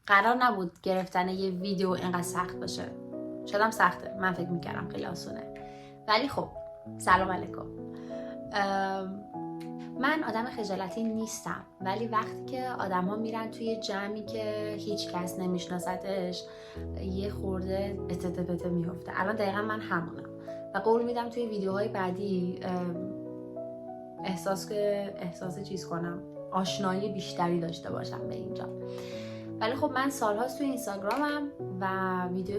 قرار نبود گرفتن یه ویدیو اینقدر سخت باشه. شدم سخته، من فکر میکردم خیلی آسونه، ولی خب سلام علیکم. من آدم خجالتی نیستم، ولی وقتی که آدم ها میرن توی جمعی که هیچ کس نمیشناستش یه خورده اتته میفته. الان دقیقا من همونم و قول میدم توی ویدیوهای بعدی احساس چیز کنم، آشنایی بیشتری داشته باشم به اینجا. ولی خب من سالهاست توی اینستاگرامم و ویدیو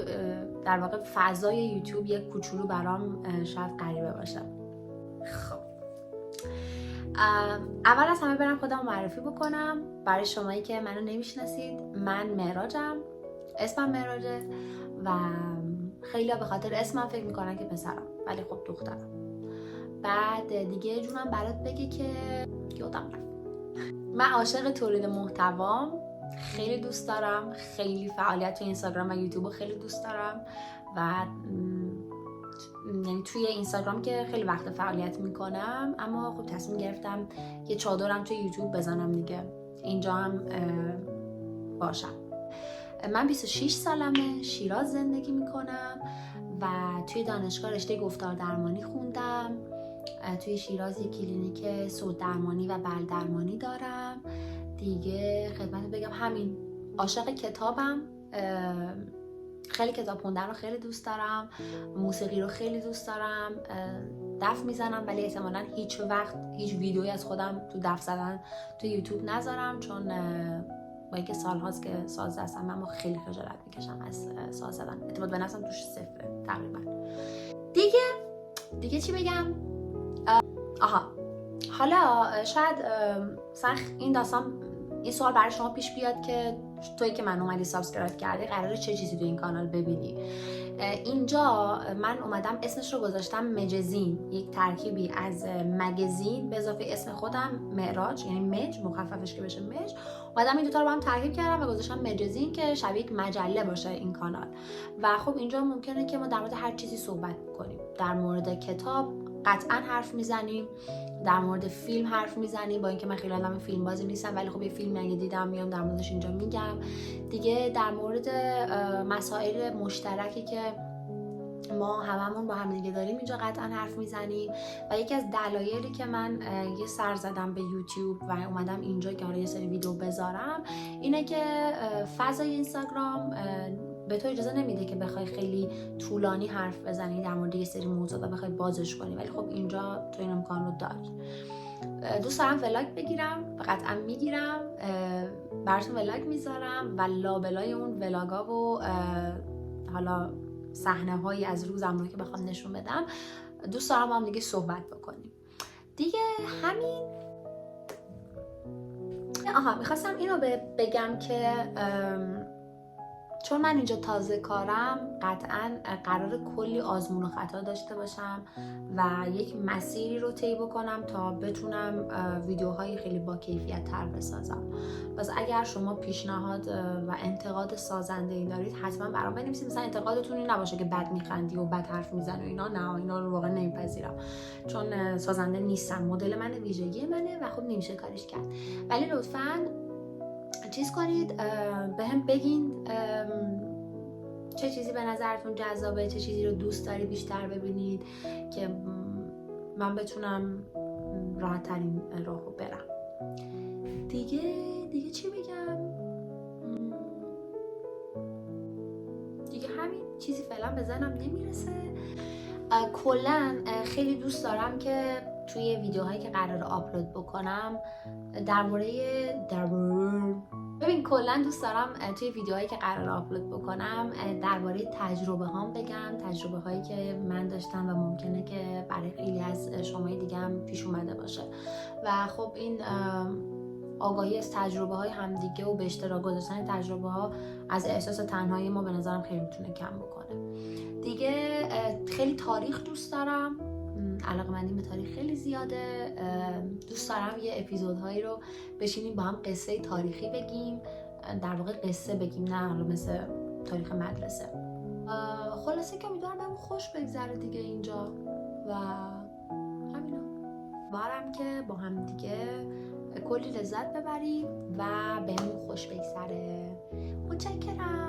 در واقع فضای یوتیوب یک کوچولو برام شاید غریبه باشه. خب اول از همه برم خودم معرفی بکنم برای شمایی که منو نمیشناسید. من مهراجم، اسمم مهراجه و خیلی ها به خاطر اسمم فکر میکنن که پسرم، ولی خب دخترم. بعد دیگه جونم برات بگه که یادم رفت. من عاشق تولید محتوام، خیلی دوست دارم، خیلی فعالیت توی اینستاگرام و یوتیوب خیلی دوست دارم و یعنی توی اینستاگرام که خیلی وقت فعالیت میکنم، اما خب تصمیم گرفتم یه چادرم توی یوتیوب بزنم دیگه، اینجا هم باشم. من 26 سالمه، شیراز زندگی میکنم و توی دانشگاه رشته گفتار درمانی خوندم. توی شیراز یک کلینیک صوت درمانی و بل درمانی دارم دیگه. خدمت بگم همین. عاشق کتابم، خیلی کتاب خوندن رو خیلی دوست دارم، موسیقی رو خیلی دوست دارم، دف میزنم ولی احتمالاً هیچ وقت هیچ ویدیویی از خودم تو دف زدن تو یوتیوب نذارم، چون با اینکه سالهاست که ساز هستم اما خیلی خجالت میکشم از ساز زدن. اعتماد به نفسم توش صفره تقریبا. دیگه چی بگم؟ حالا شاید این سوال برای شما پیش بیاد که تویی که من اومدی سابسکرایب کردی قراره چه چیزی تو این کانال ببینی. اینجا من اومدم اسمش رو گذاشتم مجزین، یک ترکیبی از مگزین به اضافه اسم خودم مهراج، یعنی مج مخففش که بشه مج. اومدم این دوتا رو با هم ترکیب کردم و گذاشتم مجزین که شبیه یک مجله باشه این کانال. و خب اینجا ممکنه که ما در مورد هر چیزی صحبت کنیم. در مورد کتاب قطعا حرف میزنیم، در مورد فیلم حرف میزنیم، با اینکه من خیلی آدم فیلم بازی نیستم ولی خب یه فیلم اگه دیدم میام در موردش اینجا میگم دیگه. در مورد مسائل مشترکی که ما هممون با هم دیگه داریم اینجا قطعا حرف میزنیم. و یکی از دلایلی که من یه سر زدم به یوتیوب و اومدم اینجا که یه سری ویدیو بذارم اینه که فضای اینستاگرام به تو اجازه نمیده که بخوای خیلی طولانی حرف بزنی در مورد یه سری موضوعات و بخوای بازش کنی، ولی خب اینجا تو این امکان رو داری. دوست دارم ولاگ بگیرم و قطعا میگیرم، براتون ولاگ میذارم و لابلای اون ولاگا و حالا صحنه هایی از روزم رو که بخوام نشون بدم دوست دارم با هم دیگه صحبت بکنیم دیگه. همین. میخواستم اینو بگم که چون من اینجا تازه کارم قطعا قرار کلی آزمون و خطا داشته باشم و یک مسیری رو طی بکنم تا بتونم ویدیوهای خیلی با کیفیت تر بسازم. پس اگر شما پیشنهاد و انتقاد سازنده‌ای دارید حتما برام بنویسید. مثلا انتقادتون این نباشه که بد میخندی و بد حرف میزنی و اینا، نه، اینا رو واقعا نمیپذیرم چون سازنده نیستم، مدل من، ویژگی منه و خب نمیشه کارش کرد. ولی لطفاً چیز کنید، به هم بگین چه چیزی به نظرتون جذابه، چه چیزی رو دوست دارید بیشتر ببینید که من بتونم راحت ترین راهو برم. دیگه چی بگم؟ دیگه همین. چیزی فعلا به ذهنم نمیرسه. کلا خیلی دوست دارم که توی ویدیوهایی که قراره آپلود بکنم ببین کلا دوست دارم توی ویدیوهایی که قراره آپلود بکنم درباره تجربه هام بگم، تجربه هایی که من داشتم و ممکنه که برای خیلی از شمای دیگه هم پیش اومده باشه و خب این آگاهی از تجربه های همدیگه و به اشتراک گذاشتن تجربه ها از احساس تنهایی ما به نظرم خیلی میتونه کم بکنه دیگه. خیلی تاریخ دوست دارم، علاقه‌مندیم به تاریخ خیلی زیاده. دوست دارم یه اپیزودهایی رو بشینیم با هم قصه تاریخی بگیم، در واقع قصه بگیم، نه حالا مثل تاریخ مدرسه. خلاصه که امیدوارم بهمون خوش بگذره دیگه اینجا و همینا. امیدوارم که با هم دیگه کلی لذت ببریم و بهمون خوش بگذره. متشکرم.